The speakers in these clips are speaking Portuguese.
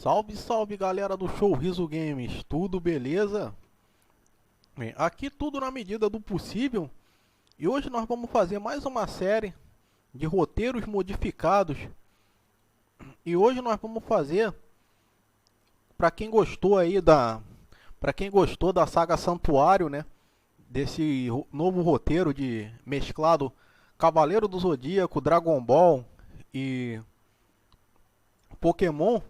Salve, salve galera do Show Riso Games, tudo beleza? Bem, aqui tudo na medida do possível e hoje nós vamos fazer mais uma série de roteiros modificados. E hoje nós vamos fazer, para quem gostou aí da saga Santuário, né? Desse novo roteiro de mesclado Cavaleiro do Zodíaco, Dragon Ball e Pokémon.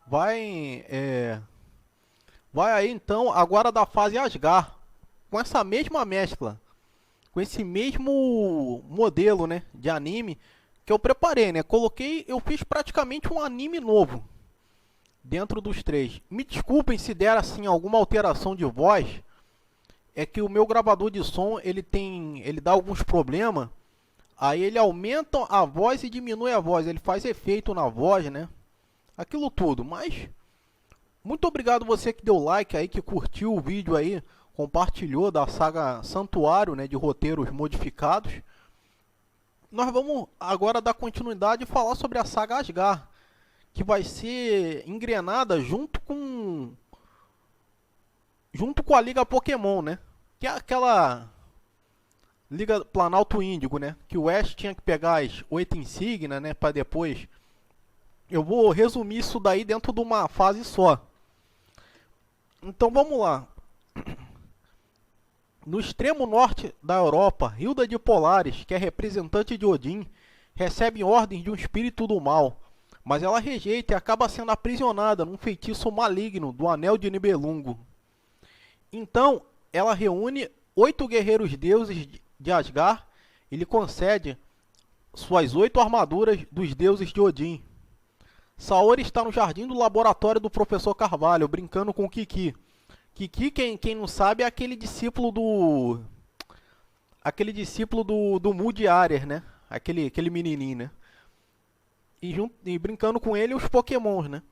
Vai aí então agora da fase Asgard, com essa mesma mescla, com esse mesmo modelo, né, de anime que eu preparei, né? Eu fiz praticamente um anime novo dentro dos três. Me desculpem se der assim alguma alteração de voz, é que o meu gravador de som ele dá alguns problemas. Aí ele aumenta a voz e diminui a voz, ele faz efeito na voz, né? Aquilo tudo, mas muito obrigado você que deu like aí, que curtiu o vídeo aí, compartilhou da saga Santuário, né, de roteiros modificados. Nós vamos agora dar continuidade e falar sobre a saga Asgard, que vai ser engrenada junto com a Liga Pokémon, né? Que é aquela Liga Planalto Índigo, né? Que o Ash tinha que pegar as 8 insígnias, né, para depois. Eu vou resumir isso daí dentro de uma fase só. Então vamos lá. No extremo norte da Europa, Hilda de Polaris, que é representante de Odin, recebe ordens de um espírito do mal, mas ela rejeita e acaba sendo aprisionada num feitiço maligno do Anel de Nibelungo. Então ela reúne 8 guerreiros deuses de Asgard e lhe concede suas 8 armaduras dos deuses de Odin. Saori está no jardim do laboratório do professor Carvalho, brincando com Kiki. Kiki, quem não sabe, é aquele discípulo do Moody Ares, né? Aquele menininho, né? E brincando com ele os Pokémons, né?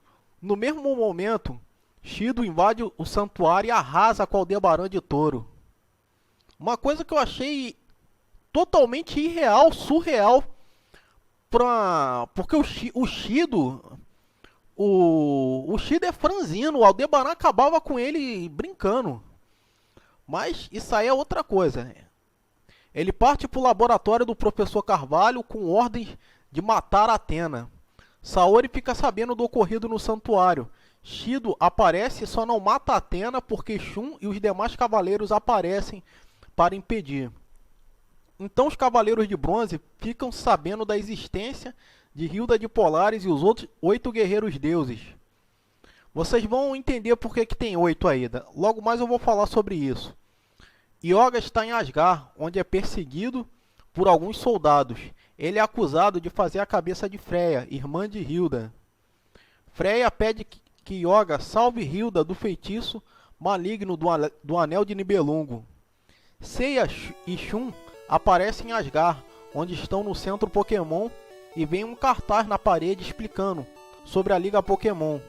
No mesmo momento, Shido invade o santuário e arrasa com a Aldebaran de Touro. Uma coisa que eu achei totalmente irreal, surreal, porque o Shido é franzino, o Aldebaran acabava com ele brincando. Mas isso aí é outra coisa. Ele parte para o laboratório do professor Carvalho com ordens de matar Athena. Saori fica sabendo do ocorrido no santuário. Shido aparece e só não mata Athena porque Shun e os demais cavaleiros aparecem para impedir. Então os Cavaleiros de Bronze ficam sabendo da existência de Hilda de Polaris e os outros 8 guerreiros deuses. Vocês vão entender por que tem 8 ainda. Logo mais eu vou falar sobre isso. Yoga está em Asgard, onde é perseguido por alguns soldados. Ele é acusado de fazer a cabeça de Freya, irmã de Hilda. Freya pede que Yoga salve Hilda do feitiço maligno do Anel de Nibelungo. Seiya e Shun aparecem em Asgard, onde estão no centro Pokémon, e vem um cartaz na parede explicando sobre a Liga Pokémon.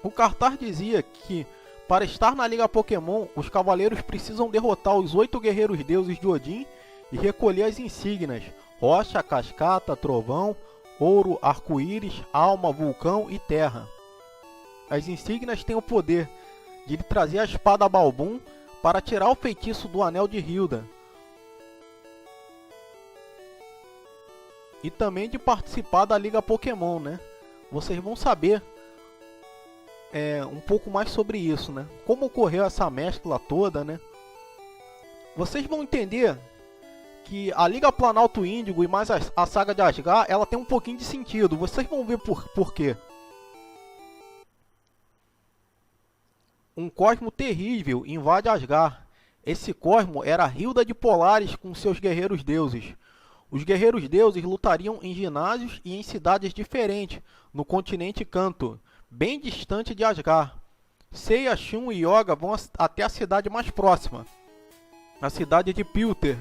O cartaz dizia que, para estar na Liga Pokémon, os cavaleiros precisam derrotar os 8 guerreiros deuses de Odin e recolher as insígnias: Rocha, Cascata, Trovão, Ouro, Arco-Íris, Alma, Vulcão e Terra. As insígnias têm o poder de lhe trazer a espada Balbum para tirar o feitiço do Anel de Hilda, e também de participar da Liga Pokémon, né? Vocês vão saber um pouco mais sobre isso, né? Como ocorreu essa mescla toda, né? Vocês vão entender que a Liga Planalto Índigo e mais a saga de Asgard, ela tem um pouquinho de sentido. Vocês vão ver por quê. Um cosmo terrível invade Asgard. Esse cosmo era Hilda de Polaris com seus guerreiros deuses. Os guerreiros deuses lutariam em ginásios e em cidades diferentes no continente Kanto, bem distante de Asgard. Seiya, Shun e Yoga vão até a cidade mais próxima, a cidade de Pilter.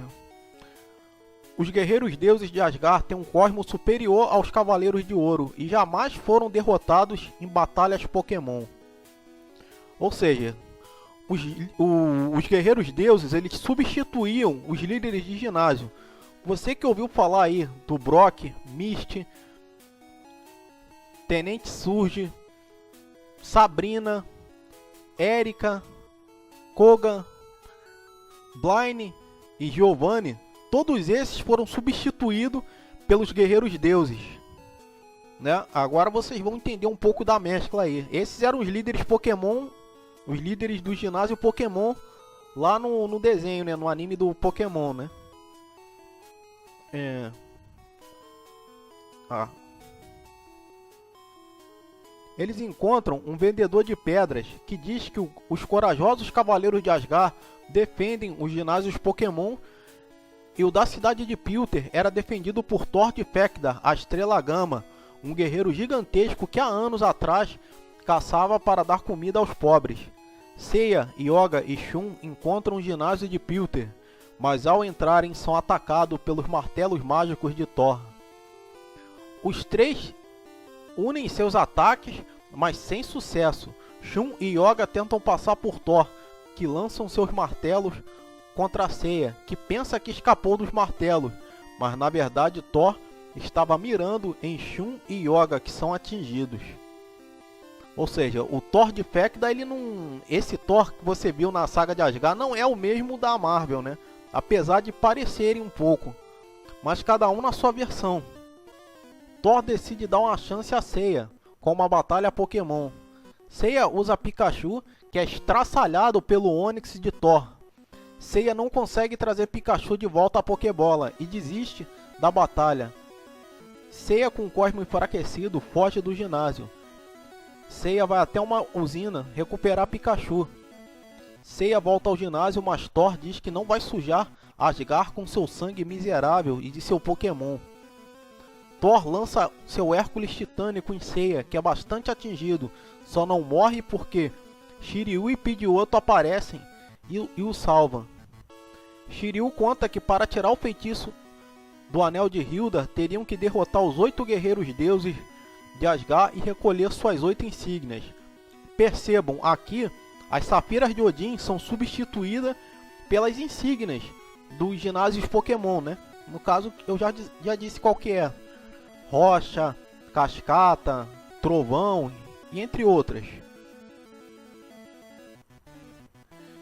Os guerreiros deuses de Asgard têm um cosmo superior aos Cavaleiros de Ouro e jamais foram derrotados em batalhas Pokémon. Ou seja, os guerreiros deuses eles substituíam os líderes de ginásio. Você que ouviu falar aí do Brock, Misty, Tenente Surge, Sabrina, Erika, Koga, Blaine e Giovanni, todos esses foram substituídos pelos guerreiros deuses, né? Agora vocês vão entender um pouco da mescla aí. Esses eram os líderes Pokémon, os líderes do ginásio Pokémon lá no desenho, né? No anime do Pokémon, né? Eles encontram um vendedor de pedras que diz que os corajosos cavaleiros de Asgard defendem os ginásios Pokémon, e o da cidade de Pilter era defendido por Thor de Fekdar, a Estrela Gama, um guerreiro gigantesco que há anos atrás caçava para dar comida aos pobres. Seiya, Yoga e Shun encontram o ginásio de Pilter, mas ao entrarem são atacados pelos martelos mágicos de Thor. Os três unem seus ataques, mas sem sucesso. Shun e Yoga tentam passar por Thor, que lançam seus martelos contra Seiya, que pensa que escapou dos martelos, mas na verdade Thor estava mirando em Shun e Yoga, que são atingidos. Ou seja, o Thor de Fekdar, ele não... esse Thor que você viu na saga de Asgard não é o mesmo da Marvel, né? Apesar de parecerem um pouco, mas cada um na sua versão. Thor decide dar uma chance a Seiya, com uma batalha Pokémon. Seiya usa Pikachu, que é estraçalhado pelo Onix de Thor. Seiya não consegue trazer Pikachu de volta à Pokébola e desiste da batalha. Seiya, com o Cosmo enfraquecido, foge do ginásio. Seiya vai até uma usina recuperar Pikachu. Seiya volta ao ginásio, mas Thor diz que não vai sujar Asgard com seu sangue miserável e de seu Pokémon. Thor lança seu Hércules titânico em Seiya, que é bastante atingido, só não morre porque Shiryu e Pidgeotto aparecem e o salvam. Shiryu conta que para tirar o feitiço do Anel de Hilda, teriam que derrotar os 8 guerreiros deuses de Asgard e recolher suas 8 insígnias. Percebam, aqui as Safiras de Odin são substituídas pelas insígnias dos ginásios Pokémon, né? No caso, eu já disse qual que é. Rocha, Cascata, Trovão e entre outras.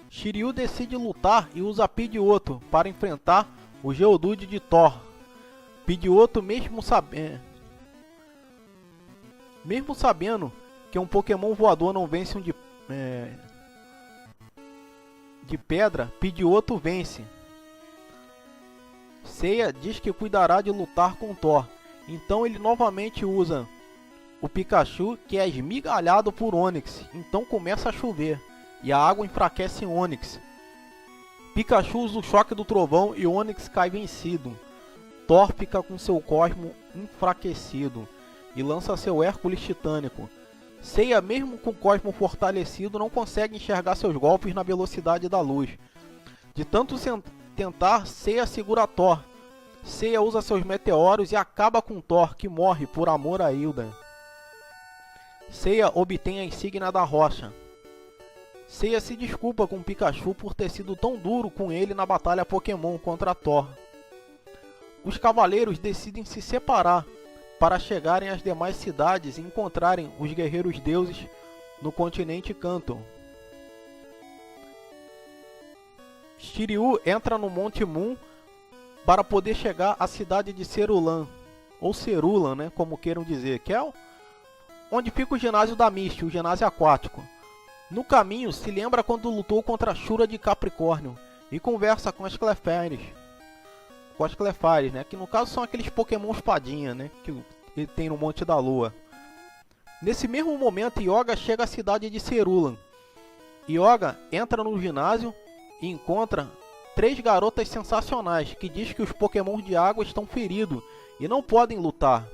Shiryu decide lutar e usa Pidgeotto para enfrentar o Geodude de Thor. Pidgeotto, mesmo sabendo que um Pokémon voador não vence um de pedra, Pidgeotto vence. Seiya diz que cuidará de lutar com Thor, então ele novamente usa o Pikachu, que é esmigalhado por Onix. Então começa a chover e a água enfraquece Onix. Pikachu usa o choque do trovão e Onix cai vencido. Thor fica com seu Cosmo enfraquecido e lança seu Hércules titânico. Seiya, mesmo com o Cosmo fortalecido, não consegue enxergar seus golpes na velocidade da luz. De tanto tentar, Seiya segura Thor. Seiya usa seus meteoros e acaba com Thor, que morre por amor a Hilda. Seiya obtém a insígnia da rocha. Seiya se desculpa com Pikachu por ter sido tão duro com ele na batalha Pokémon contra Thor. Os cavaleiros decidem se separar para chegarem às demais cidades e encontrarem os guerreiros deuses no continente Kanto. Shiryu entra no Monte Moon para poder chegar à cidade de Cerulan, ou Cerulan, né, como queiram dizer, que é onde fica o ginásio da Misty, o ginásio aquático. No caminho, se lembra quando lutou contra a Shura de Capricórnio e conversa com as Clefairies. Com as Clefairies, né, que no caso são aqueles Pokémon espadinha, né, que ele tem no Monte da Lua. Nesse mesmo momento, Yoga chega à cidade de Cerulan. Yoga entra no ginásio e encontra 3 garotas sensacionais que diz que os Pokémon de água estão feridos e não podem lutar.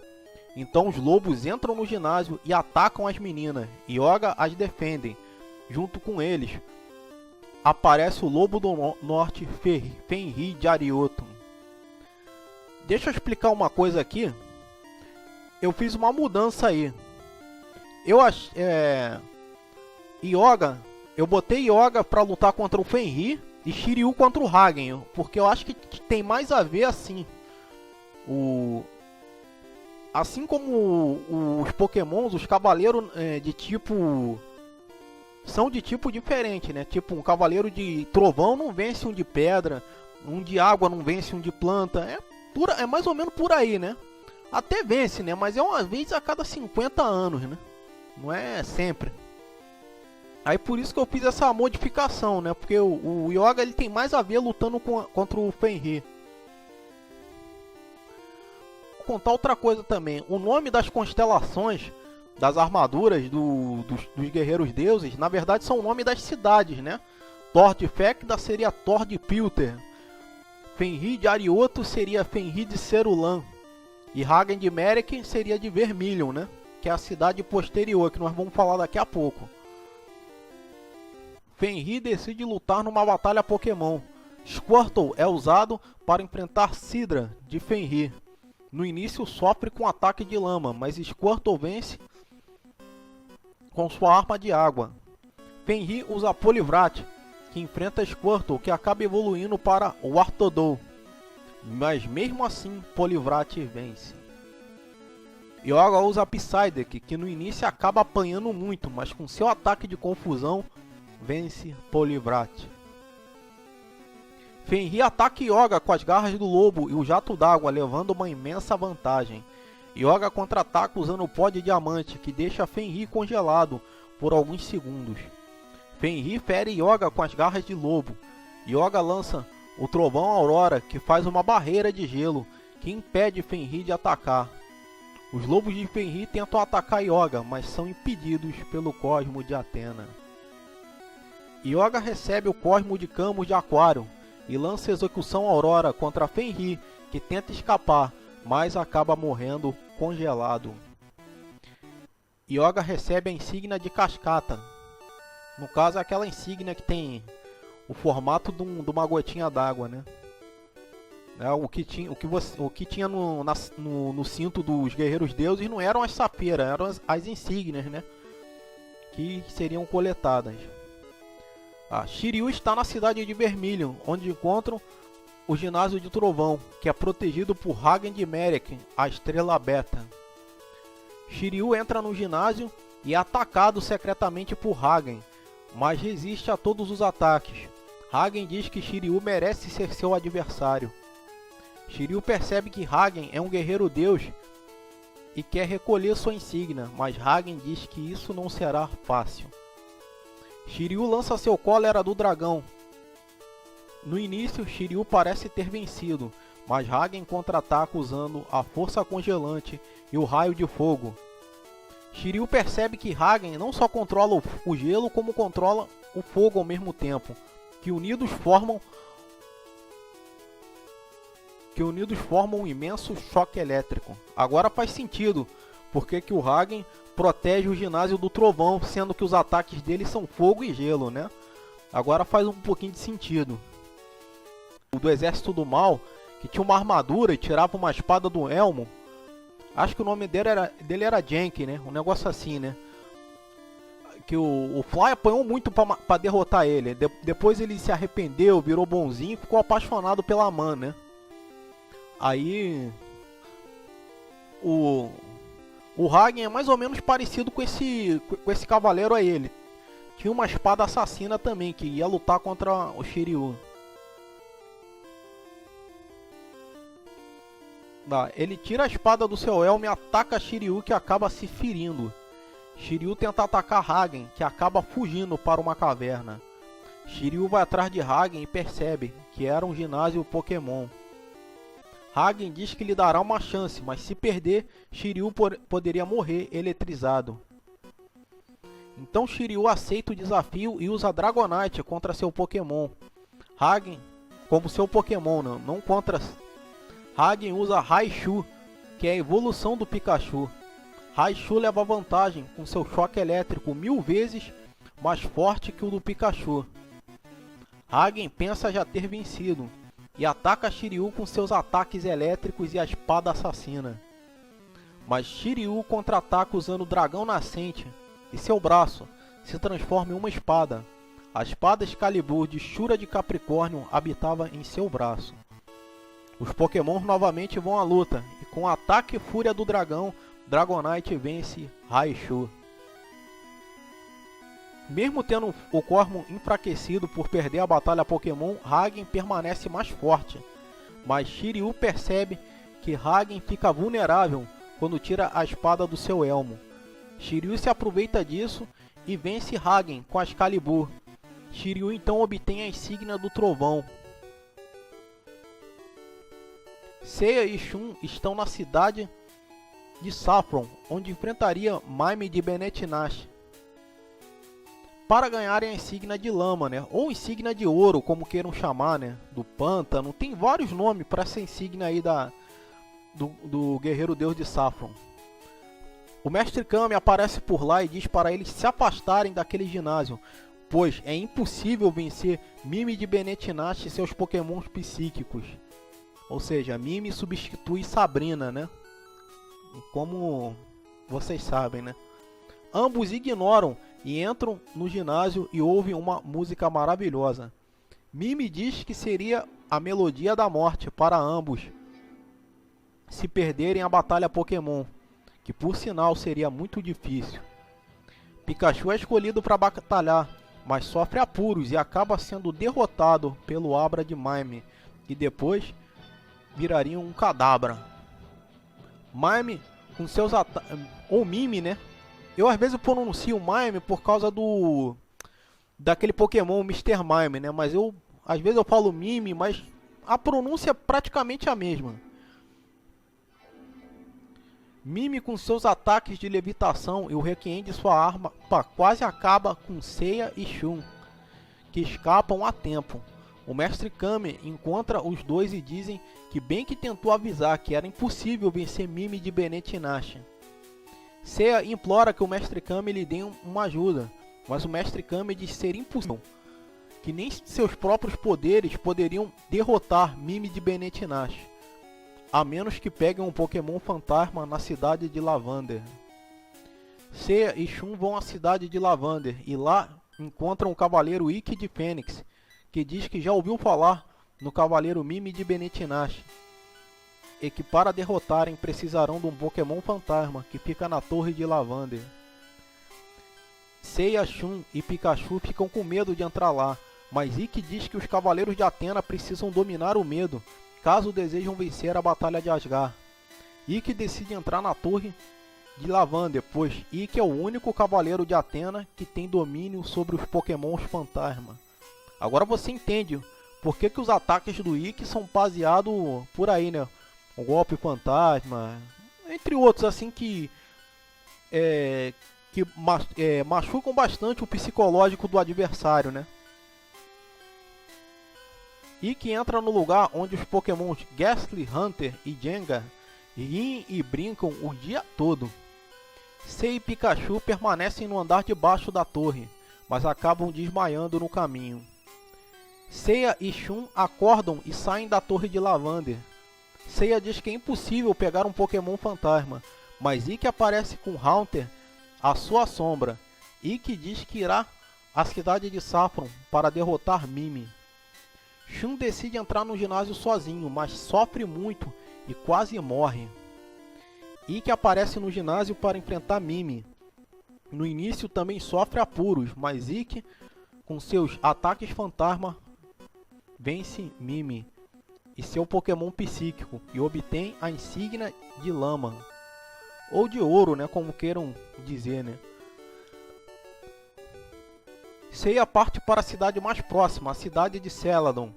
Então os lobos entram no ginásio e atacam as meninas. Yoga as defende. Junto com eles aparece o Lobo do Norte, Fenrir de Arioto. Deixa eu explicar uma coisa aqui. Eu fiz uma mudança aí. Yoga, eu botei Yoga para lutar contra o Fenrir e Shiryu contra o Hagen, porque eu acho que tem mais a ver assim. Assim como os Pokémons, os cavaleiros de tipo... são de tipo diferente, né? Tipo, um cavaleiro de trovão não vence um de pedra, um de água não vence um de planta. É mais ou menos por aí, né? Até vence, né? Mas é uma vez a cada 50 anos, né? Não é sempre. Aí por isso que eu fiz essa modificação, né? Porque o Yoga ele tem mais a ver lutando contra o Fenrir. Vou contar outra coisa também. O nome das constelações, das armaduras dos guerreiros deuses, na verdade são o nome das cidades, né? Thor de Fecda seria Thor de Pilter. Fenrir de Arioto seria Fenrir de Cerulan. E Hagen de Merek seria de Vermilion, né? Que é a cidade posterior, que nós vamos falar daqui a pouco. Fenrir decide lutar numa batalha Pokémon. Squirtle é usado para enfrentar Sidra de Fenrir. No início sofre com ataque de lama, mas Squirtle vence com sua arma de água. Fenrir usa Poliwrath, que enfrenta Squirtle, que acaba evoluindo para o Artodou. Mas mesmo assim, Poliwrath vence. Yoga usa Psyduck, que no início acaba apanhando muito, mas com seu ataque de confusão, vence Poliwrath. Fenrir ataca Yoga com as garras do lobo e o jato d'água, levando uma imensa vantagem. Yoga contra-ataca usando o pó de diamante, que deixa Fenrir congelado por alguns segundos. Fenrir fere Yoga com as garras de lobo. Yoga lança o trovão Aurora, que faz uma barreira de gelo, que impede Fenrir de atacar. Os lobos de Fenrir tentam atacar Yoga, mas são impedidos pelo Cosmo de Atena. Yoga recebe o Cosmo de Camus de Aquário e lança Execução Aurora contra Fenrir, que tenta escapar, mas acaba morrendo congelado. Yoga recebe a insígnia de Cascata. No caso é aquela insígnia que tem o formato de uma gotinha d'água, né? O que tinha no cinto dos guerreiros deuses não eram as sapeiras, eram as insígnias, né? Que seriam coletadas. Shiryu está na cidade de Vermilion, onde encontram o ginásio de Trovão, que é protegido por Hagen de Merek, a estrela beta. Shiryu entra no ginásio e é atacado secretamente por Hagen, mas resiste a todos os ataques. Hagen diz que Shiryu merece ser seu adversário. Shiryu percebe que Hagen é um guerreiro deus e quer recolher sua insígnia, mas Hagen diz que isso não será fácil. Shiryu lança seu cólera do dragão. No início, Shiryu parece ter vencido, mas Hagen contra-ataca usando a força congelante e o raio de fogo. Shiryu percebe que Hagen não só controla o gelo, como controla o fogo ao mesmo tempo, que unidos formam um imenso choque elétrico. Agora faz sentido porque que o Hagen protege o ginásio do trovão, sendo que os ataques dele são fogo e gelo, né? Agora faz um pouquinho de sentido. O do exército do mal, que tinha uma armadura e tirava uma espada do elmo. Acho que o nome dele era Jank, né? Um negócio assim, né? Que o Fly apanhou muito pra derrotar ele. Depois ele se arrependeu, virou bonzinho e ficou apaixonado pela Man, né? Aí o Hagen é mais ou menos parecido com esse cavaleiro a ele. Tinha uma espada assassina também, que ia lutar contra o Shiryu. Ele tira a espada do seu elmo e ataca Shiryu, que acaba se ferindo. Shiryu tenta atacar Hagen, que acaba fugindo para uma caverna. Shiryu vai atrás de Hagen e percebe que era um ginásio Pokémon. Hagen diz que lhe dará uma chance, mas se perder, Shiryu poderia morrer eletrizado. Então Shiryu aceita o desafio e usa Dragonite contra seu Pokémon. Hagen, como seu Pokémon, não contra... Hagen usa Raichu, que é a evolução do Pikachu. Raichu leva vantagem com seu choque elétrico 1000 vezes mais forte que o do Pikachu. Hagen pensa já ter vencido e ataca Shiryu com seus ataques elétricos e a espada assassina. Mas Shiryu contra-ataca usando o dragão nascente e seu braço se transforma em uma espada. A espada Excalibur de Shura de Capricórnio habitava em seu braço. Os Pokémons novamente vão à luta, e com o ataque e fúria do dragão, Dragonite vence Raichu. Mesmo tendo o corpo enfraquecido por perder a batalha Pokémon, Hagen permanece mais forte. Mas Shiryu percebe que Hagen fica vulnerável quando tira a espada do seu elmo. Shiryu se aproveita disso e vence Hagen com a Excalibur. Shiryu então obtém a insígnia do Trovão. Seiya e Shun estão na cidade de Saffron, onde enfrentaria Mime de Bennett Nash para ganharem a insígnia de lama, né? Ou insígnia de ouro, como queiram chamar, né? Do pântano. Tem vários nomes para essa insígnia aí do Guerreiro Deus de Saffron. O Mestre Kami aparece por lá e diz para eles se afastarem daquele ginásio, pois é impossível vencer Mime de Bennett Nash e seus Pokémons psíquicos. Ou seja, Mime substitui Sabrina, né? Como vocês sabem, né? Ambos ignoram e entram no ginásio e ouvem uma música maravilhosa. Mime diz que seria a melodia da morte para ambos se perderem a batalha Pokémon, que por sinal seria muito difícil. Pikachu é escolhido para batalhar, mas sofre apuros e acaba sendo derrotado pelo Abra de Mime, que depois viraria um Kadabra. Mime com seus ataques, ou Mime, né? Eu às vezes pronuncio Mime por causa daquele Pokémon Mr. Mime, né? Mas às vezes eu falo Mime, mas a pronúncia é praticamente a mesma. Mime com seus ataques de levitação e o Requiem de sua arma quase acaba com Seiya e Shun, que escapam a tempo. O Mestre Kami encontra os dois e dizem que bem que tentou avisar que era impossível vencer Mime de Bennett Nash. Seiya implora que o Mestre Kami lhe dê uma ajuda, mas o Mestre Kami diz ser impossível, que nem seus próprios poderes poderiam derrotar Mime de Bennett Nash, a menos que peguem um Pokémon fantasma na cidade de Lavander. Seiya e Shun vão à cidade de Lavander e lá encontram o Cavaleiro Ikki de Fênix, que diz que já ouviu falar no Cavaleiro Mime de Bennett Nash, e que para derrotarem precisarão de um Pokémon fantasma que fica na Torre de Lavander. Seiya, Shun e Pikachu ficam com medo de entrar lá, mas Ikki diz que os Cavaleiros de Athena precisam dominar o medo, caso desejam vencer a Batalha de Asgard. Ikki decide entrar na Torre de Lavander, pois Ikki é o único Cavaleiro de Athena que tem domínio sobre os Pokémons fantasma. Agora você entende por que os ataques do Ikki são baseados por aí, né? O golpe fantasma, entre outros assim que machucam bastante o psicológico do adversário, né? Ikki entra no lugar onde os Pokémons Gastly, Hunter e Jengar riem e brincam o dia todo. Seiya e Pikachu permanecem no andar de baixo da torre, mas acabam desmaiando no caminho. Seiya e Shun acordam e saem da Torre de Lavander. Seiya diz que é impossível pegar um Pokémon fantasma, mas Ikki aparece com Haunter à sua sombra. Ikki diz que irá à cidade de Saffron para derrotar Mime. Shun decide entrar no ginásio sozinho, mas sofre muito e quase morre. Ikki aparece no ginásio para enfrentar Mime. No início também sofre apuros, mas Ikki, com seus ataques fantasma, vence Mime e seu Pokémon psíquico e obtém a insígnia de lama, ou de ouro, né, como queiram dizer, né. Seiya parte para a cidade mais próxima, a cidade de Celadon.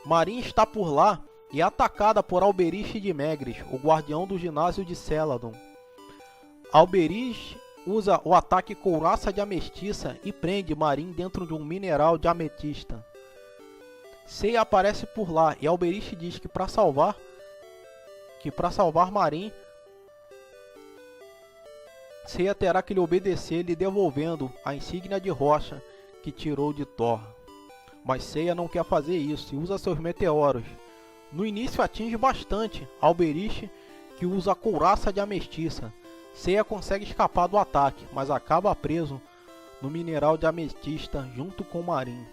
Marin está por lá e é atacada por Alberich de Megris, o guardião do ginásio de Celadon. Alberich usa o ataque Couraça de Ametista e prende Marin dentro de um mineral de ametista. Seiya aparece por lá e Alberich diz que para salvar Marin, Seiya terá que lhe obedecer, lhe devolvendo a insígnia de rocha que tirou de Thor. Mas Seiya não quer fazer isso e usa seus meteoros. No início atinge bastante Alberich, que usa a Couraça de Ametista. Seiya consegue escapar do ataque, mas acaba preso no mineral de ametista junto com Marin.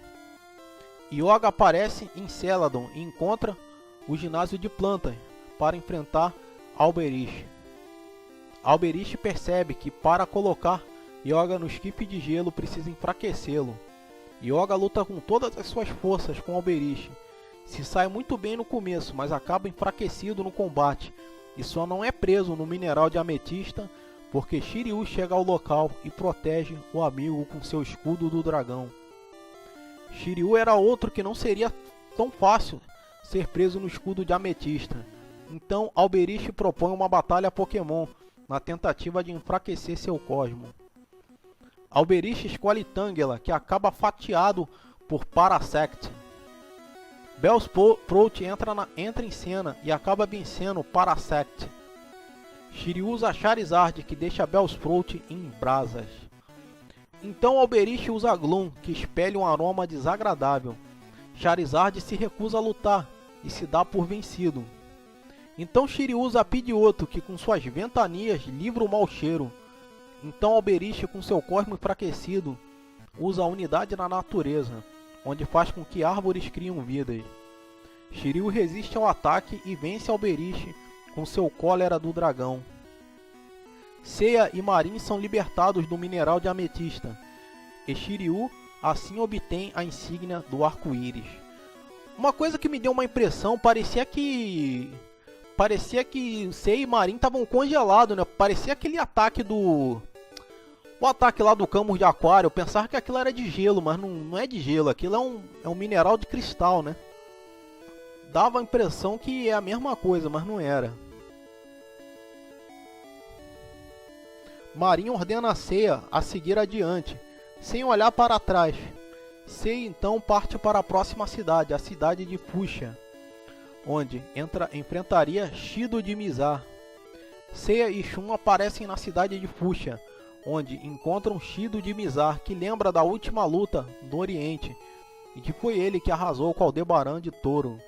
Yoga aparece em Celadon e encontra o ginásio de plantas para enfrentar Alberich. Alberich percebe que para colocar Yoga no esquife de gelo precisa enfraquecê-lo. Yoga luta com todas as suas forças com Alberich. Se sai muito bem no começo, mas acaba enfraquecido no combate e só não é preso no mineral de ametista porque Shiryu chega ao local e protege o amigo com seu escudo do dragão. Shiryu era outro que não seria tão fácil ser preso no escudo de ametista. Então Alberich propõe uma batalha Pokémon na tentativa de enfraquecer seu Cosmo. Alberich escolhe Tangela, que acaba fatiado por Parasect. Bellsprout entra em cena e acaba vencendo Parasect. Shiryu usa Charizard, que deixa Bellsprout em brasas. Então Alberich usa Gloom, que espelha um aroma desagradável. Charizard se recusa a lutar e se dá por vencido. Então Shiryu usa Pidgeotto, que com suas ventanias livra o mau cheiro. Então Alberich, com seu Cosmo enfraquecido, usa a unidade na natureza, onde faz com que árvores criem vidas. Shiryu resiste ao ataque e vence Alberich com seu Cólera do Dragão. Seiya e Marin são libertados do mineral de ametista, e Shiryu assim obtém a insígnia do arco-íris. Uma coisa que me deu uma impressão, parecia que Seiya e Marin estavam congelados, né? Parecia aquele ataque do... O ataque lá do Camus de Aquário. Eu pensava que aquilo era de gelo, mas não é de gelo. Aquilo é um mineral de cristal, né? Dava a impressão que é a mesma coisa, mas não era. Marin ordena a Seiya a seguir adiante, sem olhar para trás. Seiya então parte para a próxima cidade, a cidade de Fuchsia, onde enfrentaria Shido de Mizar. Seiya e Shun aparecem na cidade de Fuchsia, onde encontram Shido de Mizar, que lembra da última luta do Oriente, e que foi ele que arrasou com Aldebaran de Touro.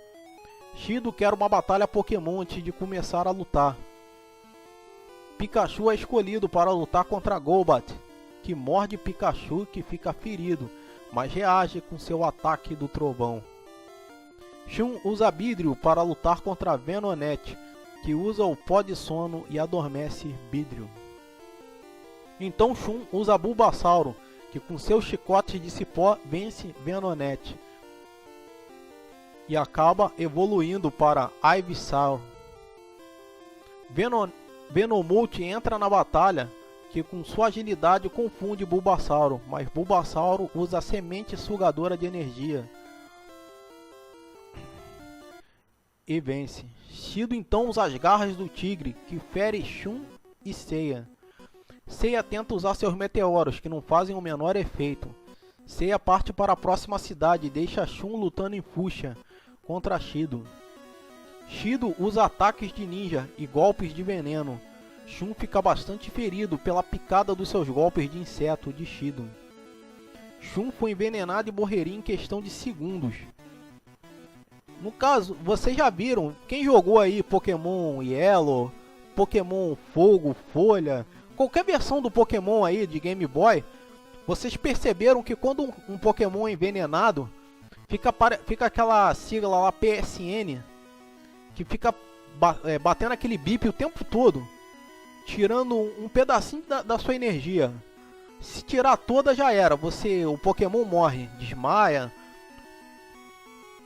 Shido quer uma batalha Pokémon antes de começar a lutar. Pikachu é escolhido para lutar contra Golbat, que morde Pikachu, que fica ferido, mas reage com seu ataque do trovão. Shun usa Beedrill para lutar contra Venonat, que usa o pó de sono e adormece Beedrill. Então Shun usa Bulbasauro, que com seu chicote de cipó vence Venonat e acaba evoluindo para Ivysaur. Venomoth entra na batalha, que com sua agilidade confunde Bulbasauro, mas Bulbasauro usa a semente sugadora de energia e vence. Shido então usa as garras do tigre, que fere Shun e Seiya. Seiya tenta usar seus meteoros, que não fazem o menor efeito. Seiya parte para a próxima cidade e deixa Shun lutando em Fuchsia contra Shido. Shido usa ataques de ninja e golpes de veneno. Shun fica bastante ferido pela picada dos seus golpes de inseto de Shido. Shun foi envenenado e morreria em questão de segundos. No caso, vocês já viram, quem jogou aí Pokémon Yellow, Pokémon Fogo, Folha, qualquer versão do Pokémon aí de Game Boy, vocês perceberam que quando um Pokémon é envenenado, fica aquela sigla lá PSN, que fica batendo aquele bip o tempo todo, tirando um pedacinho da sua energia. Se tirar toda já era, o Pokémon morre, desmaia.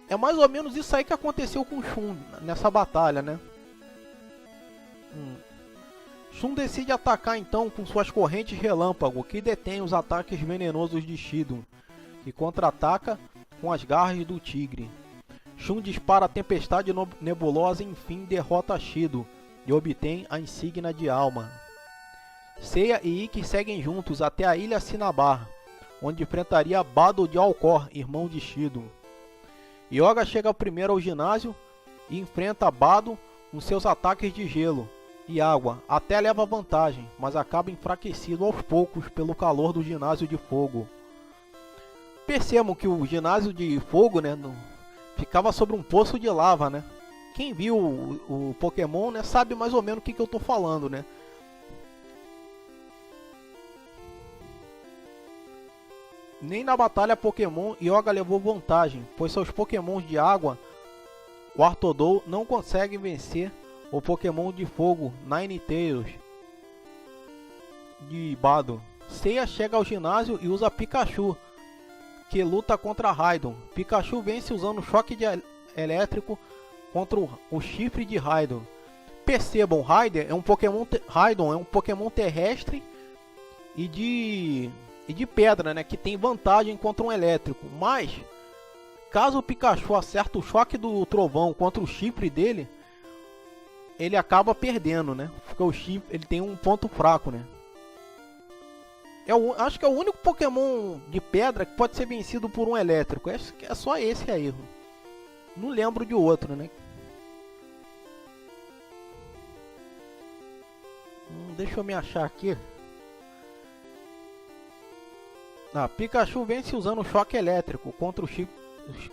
É mais ou menos isso aí que aconteceu com o Shun nessa batalha, né? Shun decide atacar então com suas correntes relâmpago, que detém os ataques venenosos de Shido, que contra-ataca com as garras do tigre. Shun dispara a tempestade nebulosa e enfim derrota Shido e obtém a insígnia de alma. Seiya e Ikki seguem juntos até a ilha Cinnabar, onde enfrentaria Bado de Alcor, irmão de Shido. Yoga chega primeiro ao ginásio e enfrenta Bado com seus ataques de gelo e água, até leva vantagem, mas acaba enfraquecido aos poucos pelo calor do ginásio de fogo. Percebam que o ginásio de fogo, né, ficava sobre um poço de lava, né? Quem viu o Pokémon, né, sabe mais ou menos o que eu estou falando, né? Nem na batalha Pokémon Yoga levou vantagem, pois seus Pokémons de água o Artodou não consegue vencer o Pokémon de fogo Ninetales de Bado. Seiya chega ao ginásio e usa Pikachu, que luta contra Raidon. Pikachu vence usando choque elétrico contra o chifre de Raidon. Percebam, Raidon é um Pokémon terrestre e de pedra, né, que tem vantagem contra um elétrico. Mas caso o Pikachu acerte o choque do trovão contra o chifre dele, ele acaba perdendo, né? Porque o chifre, ele tem um ponto fraco, né? Acho que é o único Pokémon de pedra que pode ser vencido por um elétrico. É só esse aí. Não lembro de outro, né? Deixa eu me achar aqui. Pikachu vence usando choque elétrico contra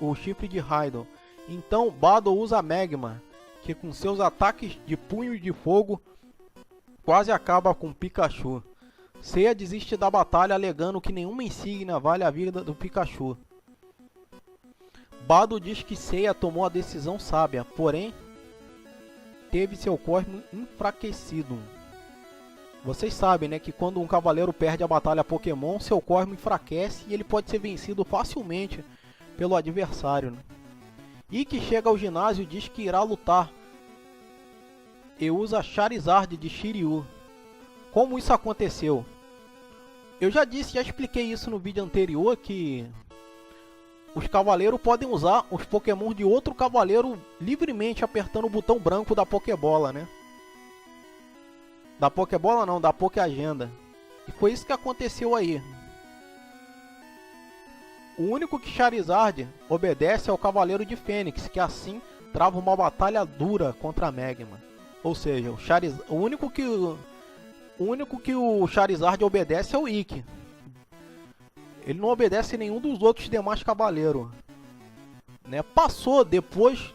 o chifre de Raidon. Então Bado usa Magma, que com seus ataques de punho de fogo quase acaba com Pikachu. Seiya desiste da batalha alegando que nenhuma insígnia vale a vida do Pikachu. Bado diz que Seiya tomou a decisão sábia, porém teve seu cosmo enfraquecido. Vocês sabem, né, que quando um cavaleiro perde a batalha Pokémon, seu cosmo enfraquece e ele pode ser vencido facilmente pelo adversário, né? Ikki chega ao ginásio e diz que irá lutar e usa Charizard de Shiryu. Como isso aconteceu? Eu já expliquei isso no vídeo anterior, que os cavaleiros podem usar os Pokémon de outro cavaleiro livremente apertando o botão branco da Pokébola, né? Da Pokébola não, da Pokéagenda. E foi isso que aconteceu aí. O único que Charizard obedece é o Cavaleiro de Fênix, que assim trava uma batalha dura contra Magma. Ou seja, o único que o Charizard obedece é o Ikki. Ele não obedece nenhum dos outros demais cavaleiros, né? Passou depois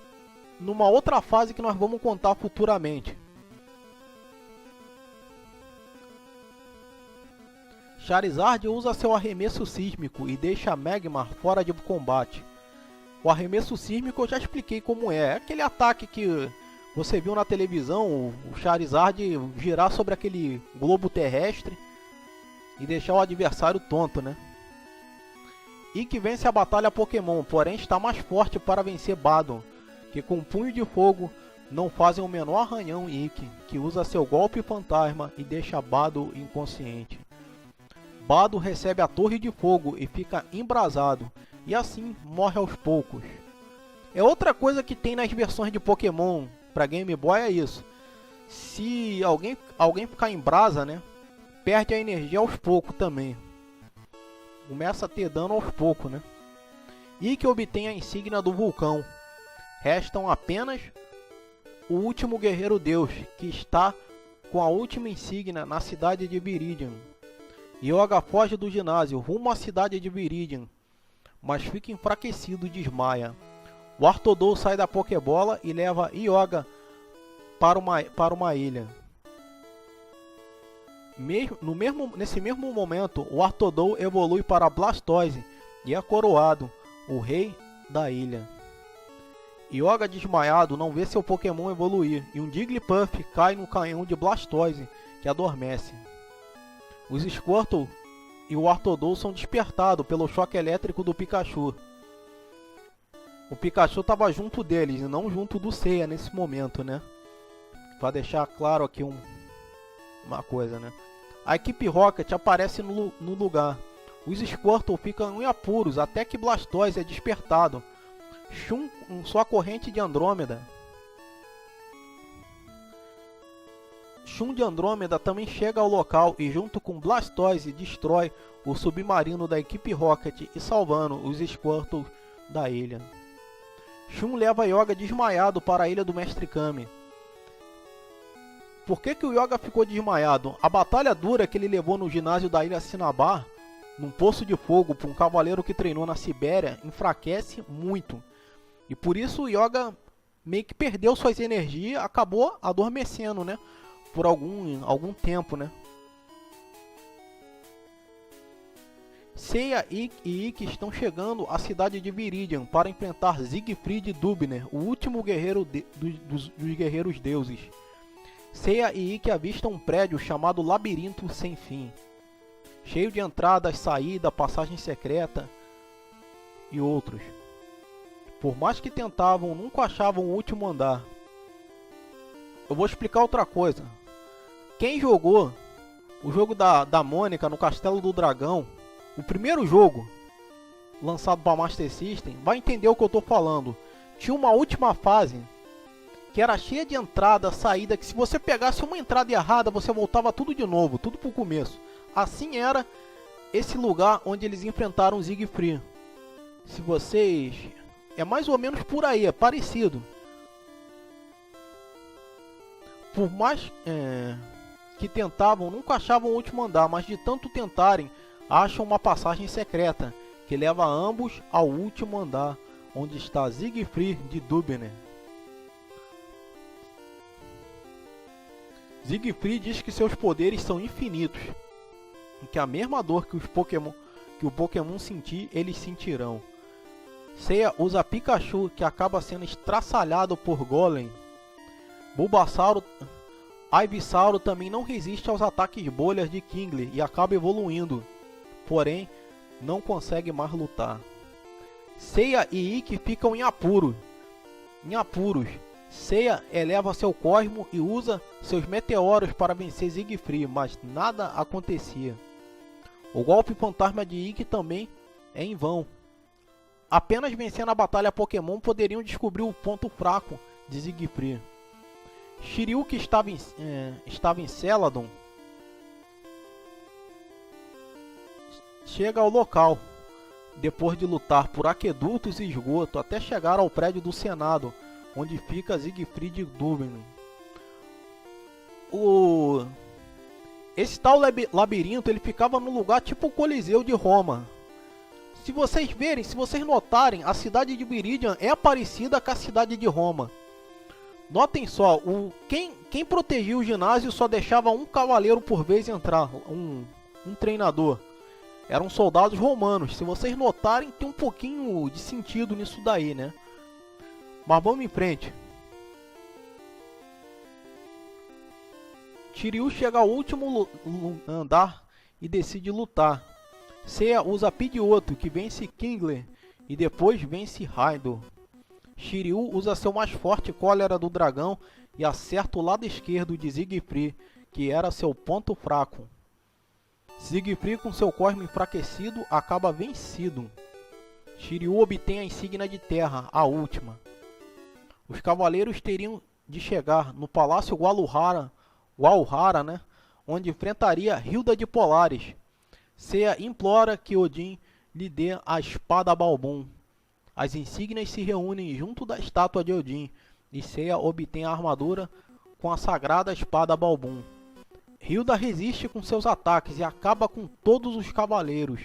numa outra fase que nós vamos contar futuramente. Charizard usa seu arremesso sísmico e deixa Magmar fora de combate. O arremesso sísmico eu já expliquei como é. É aquele ataque que você viu na televisão, o Charizard girar sobre aquele globo terrestre e deixar o adversário tonto, né? Ikki vence a batalha Pokémon, porém está mais forte para vencer Badon, que com um punho de fogo não fazem o menor arranhão em Ikki, que usa seu golpe fantasma e deixa Badon inconsciente. Badon recebe a Torre de Fogo e fica embrasado, e assim morre aos poucos. É outra coisa que tem nas versões de Pokémon para Game Boy, é isso. Se alguém ficar em brasa, né, perde a energia aos poucos também. Começa a ter dano aos poucos, né? Ikki obtém a insígnia do vulcão. Restam apenas o último guerreiro deus, que está com a última insígnia na cidade de Viridian. Yoga foge do ginásio rumo à cidade de Viridian, mas fica enfraquecido e desmaia. O Artodou sai da Pokébola e leva Yoga para uma ilha. Nesse mesmo momento, o Artodou evolui para Blastoise e é coroado o rei da ilha. Yoga, desmaiado, não vê seu Pokémon evoluir e um Jigglypuff cai no canhão de Blastoise, que adormece. Os Squirtle e o Artodou são despertados pelo choque elétrico do Pikachu. O Pikachu estava junto deles e não junto do Seiya nesse momento, né? Para deixar claro aqui uma coisa, né? A equipe Rocket aparece no lugar. Os Squirtle ficam em apuros até que Blastoise é despertado. Shun, com sua corrente de Andrômeda. Shun de Andrômeda também chega ao local e junto com Blastoise destrói o submarino da equipe Rocket e salvando os Squirtle da ilha. Shun leva Yoga desmaiado para a ilha do Mestre Kami. Por que o Yoga ficou desmaiado? A batalha dura que ele levou no ginásio da ilha Cinnabar, num poço de fogo por um cavaleiro que treinou na Sibéria, enfraquece muito. E por isso o Yoga meio que perdeu suas energias, acabou adormecendo, né? Por algum tempo, né? Seiya e Ikki estão chegando à cidade de Viridian para enfrentar Siegfried Dubner, o último guerreiro dos guerreiros deuses. Seiya e Ikki avistam um prédio chamado Labirinto Sem Fim, cheio de entradas, saída, passagem secreta e outros. Por mais que tentavam, nunca achavam o último andar. Eu vou explicar outra coisa. Quem jogou o jogo da Mônica no Castelo do Dragão, o primeiro jogo lançado para Master System, vai entender o que eu estou falando. Tinha uma última fase que era cheia de entrada, saída, que se você pegasse uma entrada errada, você voltava tudo de novo, tudo pro começo. Assim era esse lugar onde eles enfrentaram o Siegfried. Se vocês... é mais ou menos por aí, é parecido. Por mais que tentavam, nunca achavam o último andar, mas de tanto tentarem, acham uma passagem secreta que leva ambos ao último andar, onde está Siegfried de Dubner. Siegfried diz que seus poderes são infinitos e que a mesma dor que o Pokémon sentir, eles sentirão. Seiya usa Pikachu, que acaba sendo estraçalhado por Golem. Bulbasauro, Ivysaur também não resiste aos ataques bolhas de Kingler e acaba evoluindo, porém não consegue mais lutar. Seiya e Ikki ficam em apuros. Seiya eleva seu cosmo e usa seus meteoros para vencer Siegfried, mas nada acontecia. O golpe fantasma de Ikki também é em vão. Apenas vencendo a batalha Pokémon poderiam descobrir o ponto fraco de Siegfried. Shiryu, que estava em Celadon, chega ao local, depois de lutar por aquedutos e esgoto até chegar ao prédio do Senado, onde fica Siegfried Dubner. Esse tal labirinto, ele ficava no lugar tipo o Coliseu de Roma. Se vocês verem, se vocês notarem, a cidade de Viridian é parecida com a cidade de Roma. Notem só, quem protegia o ginásio só deixava um cavaleiro por vez entrar, um treinador. Eram soldados romanos. Se vocês notarem, tem um pouquinho de sentido nisso daí, né? Mas vamos em frente. Shiryu chega ao último andar e decide lutar. Seiya usa Pidgeotto, que vence Kingler e depois vence Raidou. Shiryu usa seu mais forte Cólera do Dragão e acerta o lado esquerdo de Siegfried, que era seu ponto fraco. Siegfried, com seu cosmo enfraquecido, acaba vencido. Shiryu obtém a insígnia de terra, a última. Os cavaleiros teriam de chegar no Palácio Gualhara, né, onde enfrentaria Hilda de Polaris. Seiya implora que Odin lhe dê a espada Balbum. As insígnias se reúnem junto da estátua de Odin e Seiya obtém a armadura com a sagrada espada Balbum. Hilda resiste com seus ataques e acaba com todos os cavaleiros.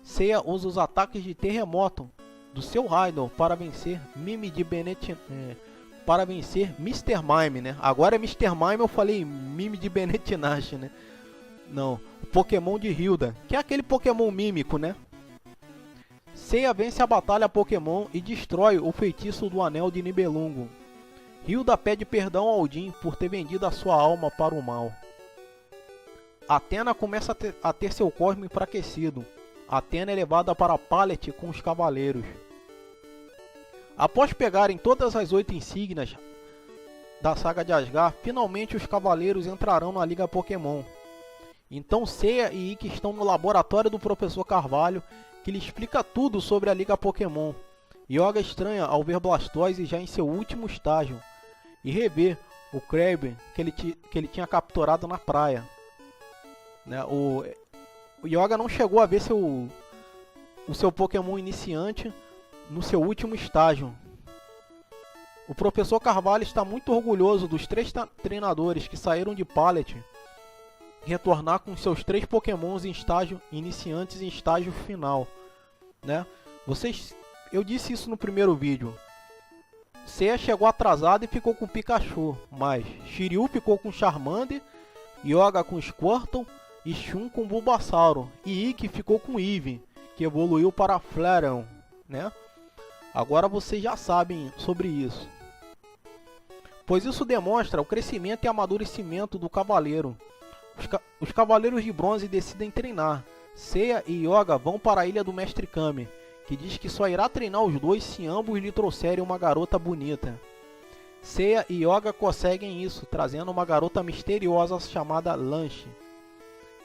Seiya usa os ataques de terremoto do seu Raidou para vencer Mr. Mime, né? Agora é Mr. Mime, eu falei Mime de Benetinash, né? Não, o Pokémon de Hilda, que é aquele Pokémon mímico, né? Seiya vence a batalha Pokémon e destrói o feitiço do Anel de Nibelungo. Hilda pede perdão a Odin por ter vendido a sua alma para o mal. Athena começa a ter seu cosmo enfraquecido. Athena é levada para Pallet com os cavaleiros. Após pegarem todas as 8 insígnias da saga de Asgard, finalmente os cavaleiros entrarão na Liga Pokémon. Então Seiya e Ikki estão no laboratório do Professor Carvalho, que lhe explica tudo sobre a Liga Pokémon. Yoga estranha ao ver Blastoise já em seu último estágio e rever o Kraber que ele tinha capturado na praia. Né? O Yoga não chegou a ver o seu Pokémon iniciante no seu último estágio. O Professor Carvalho está muito orgulhoso dos 3 treinadores que saíram de Pallet retornar com seus 3 Pokémons em estágio iniciantes e em estágio final, né? Eu disse isso no primeiro vídeo. Seiya chegou atrasado e ficou com Pikachu, mas Shiryu ficou com Charmander, Yoga com Squirtle e Shun com Bulbasauro, e Ikki ficou com Eevee, que evoluiu para Flareon, né? Agora vocês já sabem sobre isso. Pois isso demonstra o crescimento e amadurecimento do cavaleiro. Os cavaleiros de bronze decidem treinar. Seiya e Yoga vão para a ilha do Mestre Kami, que diz que só irá treinar os dois se ambos lhe trouxerem uma garota bonita. Seiya e Yoga conseguem isso, trazendo uma garota misteriosa chamada Lanche.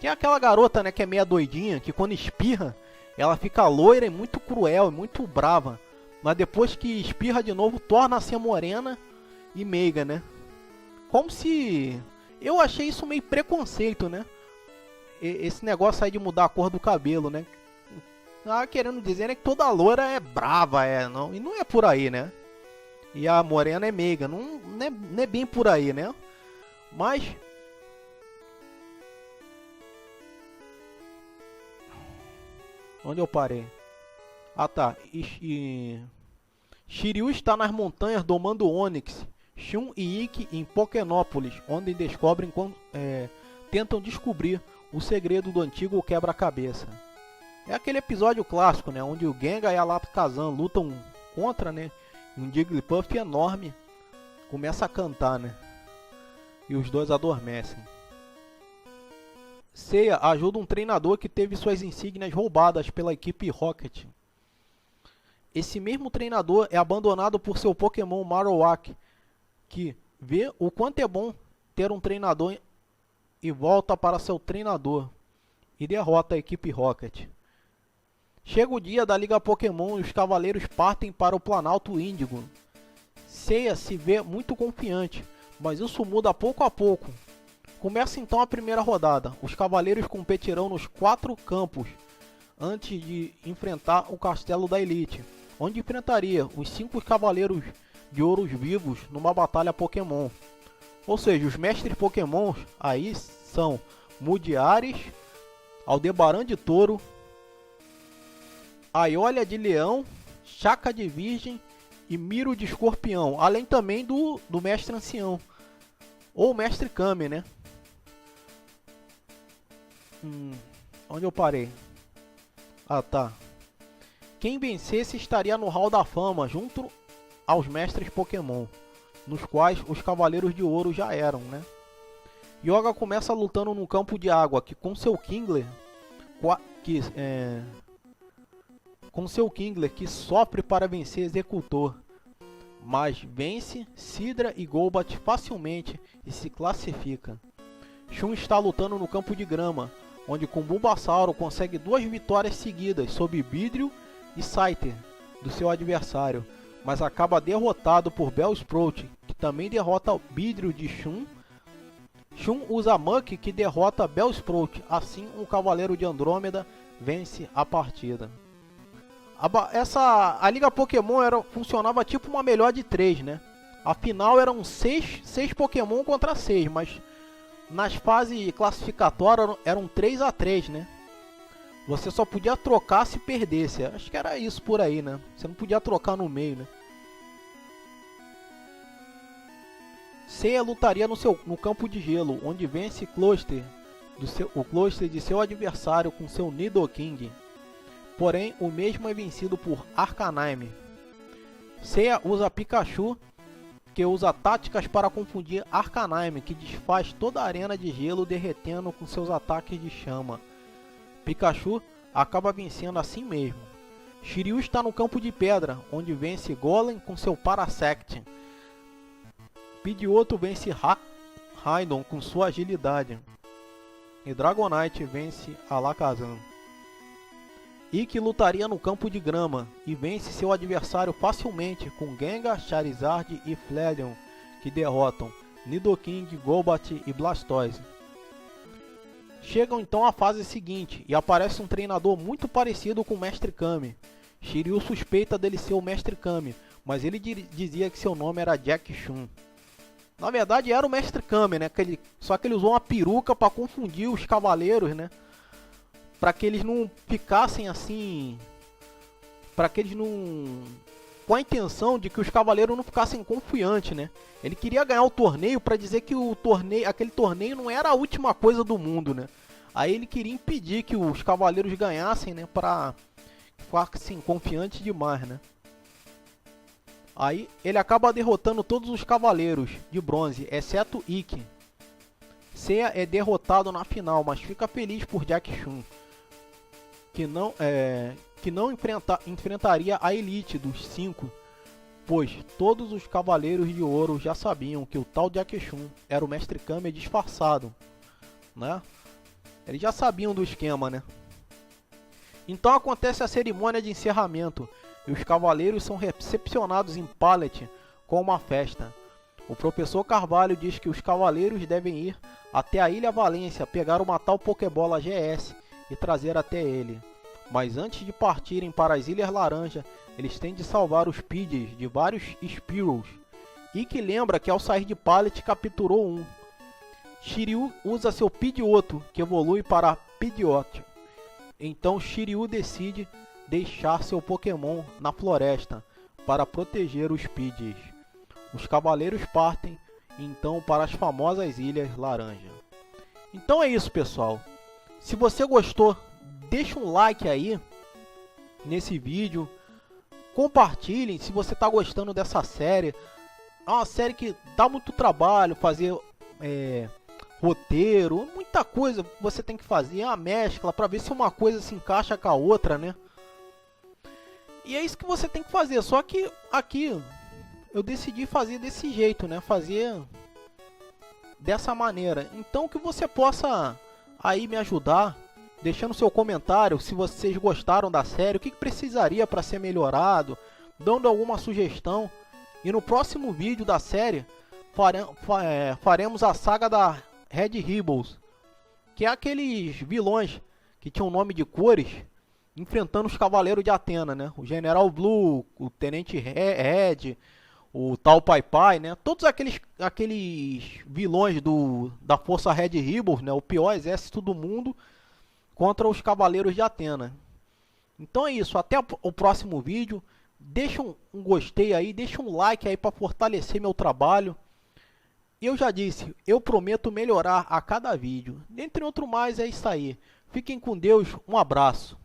Que é aquela garota, né, que é meia doidinha, que quando espirra, ela fica loira e muito cruel, e muito brava. Mas depois que espirra de novo, torna-se morena e meiga, né? Como se... Eu achei isso meio preconceito, né? Esse negócio aí de mudar a cor do cabelo, né? Querendo dizer, né, que toda loira é brava, não, e não é por aí, né? E a morena é meiga, não é bem por aí, né? Mas... Onde eu parei? Ah, tá. Shiryu está nas montanhas domando Onix, Shun e Ikki em Pokénópolis, onde descobrem tentam descobrir o segredo do antigo quebra-cabeça. É aquele episódio clássico, né, onde o Gengar e a Lapkazam lutam contra, né, um Jigglypuff enorme começa a cantar, né, e os dois adormecem. Seiya ajuda um treinador que teve suas insígnias roubadas pela equipe Rocket. Esse mesmo treinador é abandonado por seu Pokémon Marowak, que vê o quanto é bom ter um treinador e volta para seu treinador e derrota a equipe Rocket. Chega o dia da Liga Pokémon e os cavaleiros partem para o Planalto Índigo. Seiya se vê muito confiante, mas isso muda pouco a pouco. Começa então a primeira rodada. Os cavaleiros competirão nos 4 campos antes de enfrentar o Castelo da Elite, onde enfrentaria os 5 cavaleiros de ouros vivos numa batalha Pokémon. Ou seja, os mestres Pokémon aí são Mudiares, Aldebaran de Touro, Aiolha de Leão, Chaka de Virgem e Miro de Escorpião, além também do mestre Ancião, ou mestre Kami, né? Onde eu parei? Ah, tá. Quem vencesse estaria no Hall da Fama, junto aos mestres Pokémon, nos quais os Cavaleiros de Ouro já eram, né? Yoga começa lutando no campo de água, que com seu Kingler, que sofre para vencer Executor, mas vence Sidra e Golbat facilmente e se classifica. Shun está lutando no campo de grama, onde com Bulbasauro consegue 2 vitórias seguidas sobre Beedrill e Scyther do seu adversário, mas acaba derrotado por Bellsprout, que também derrota Beedrill de Shun. Shun usa Muk, que derrota Bellsprout, assim o Cavaleiro de Andrômeda vence a partida. A Liga Pokémon funcionava tipo uma melhor de 3, né? Afinal eram 6 Pokémon contra 6, mas nas fases classificatórias eram 3 a 3, né? Você só podia trocar se perdesse. Acho que era isso por aí, né? Você não podia trocar no meio, né? Seiya lutaria no campo de gelo, onde vence o Cluster de seu adversário com seu Nidoking. Porém, o mesmo é vencido por Arcanine. Seiya usa Pikachu, que usa táticas para confundir Arcanine, que desfaz toda a arena de gelo derretendo com seus ataques de chama. Pikachu acaba vencendo assim mesmo. Shiryu está no campo de pedra, onde vence Golem com seu Parasect. Pidgeotto vence Raidon com sua agilidade. E Dragonite vence Alakazam. Ikki lutaria no campo de grama e vence seu adversário facilmente com Gengar, Charizard e Flareon, que derrotam Nidoking, Golbat e Blastoise. Chegam então à fase seguinte e aparece um treinador muito parecido com o Mestre Kami. Shiryu suspeita dele ser o Mestre Kami, mas ele dizia que seu nome era Jack Chun. Na verdade era o Mestre Kami, né? Só que ele usou uma peruca para confundir os cavaleiros, né? Para que eles não ficassem assim, para que eles não, com a intenção de que os cavaleiros não ficassem confiantes, né? Ele queria ganhar o torneio para dizer que aquele torneio não era a última coisa do mundo, né? Aí ele queria impedir que os cavaleiros ganhassem, né, para ficar assim, confiante demais, né. Aí ele acaba derrotando todos os cavaleiros de bronze, exceto Ikki. Seiya é derrotado na final, mas fica feliz por Jack Chun, que não enfrentaria a elite dos 5, pois todos os cavaleiros de ouro já sabiam que o tal Jack Chun era o Mestre Kame disfarçado, né? Eles já sabiam do esquema, né? Então acontece a cerimônia de encerramento e os cavaleiros são recepcionados em Pallet com uma festa. O professor Carvalho diz que os cavaleiros devem ir até a Ilha Valência, pegar uma tal Pokébola GS e trazer até ele. Mas antes de partirem para as Ilhas Laranja, eles têm de salvar os Pidgeys de vários Spearows. Ikki lembra que ao sair de Pallet capturou um. Shiryu usa seu Pidgeotto, que evolui para Pidgeotto. Então Shiryu decide deixar seu Pokémon na floresta para proteger os Pidgeys. Os cavaleiros partem então para as famosas Ilhas Laranja. Então é isso, pessoal. Se você gostou, deixa um like aí nesse vídeo. Compartilhem se você está gostando dessa série. É uma série que dá muito trabalho fazer roteiro, muita coisa você tem que fazer, a mescla para ver se uma coisa se encaixa com a outra, né? E é isso que você tem que fazer. Só que aqui eu decidi fazer desse jeito, né? Fazer dessa maneira. Então que você possa aí me ajudar, deixando seu comentário se vocês gostaram da série, o que precisaria para ser melhorado, dando alguma sugestão. E no próximo vídeo da série faremos a saga da Red Rebels, que é aqueles vilões que tinham nome de cores, enfrentando os Cavaleiros de Atena, né? O General Blue, o Tenente Red, o tal Pai Pai, né? Todos aqueles vilões da Força Red Rebels, né? O pior exército do mundo contra os Cavaleiros de Atena. Então é isso, até o próximo vídeo. Deixa um gostei aí, deixa um like aí para fortalecer meu trabalho. E eu já disse, eu prometo melhorar a cada vídeo. Entre outro mais, é isso aí. Fiquem com Deus, um abraço.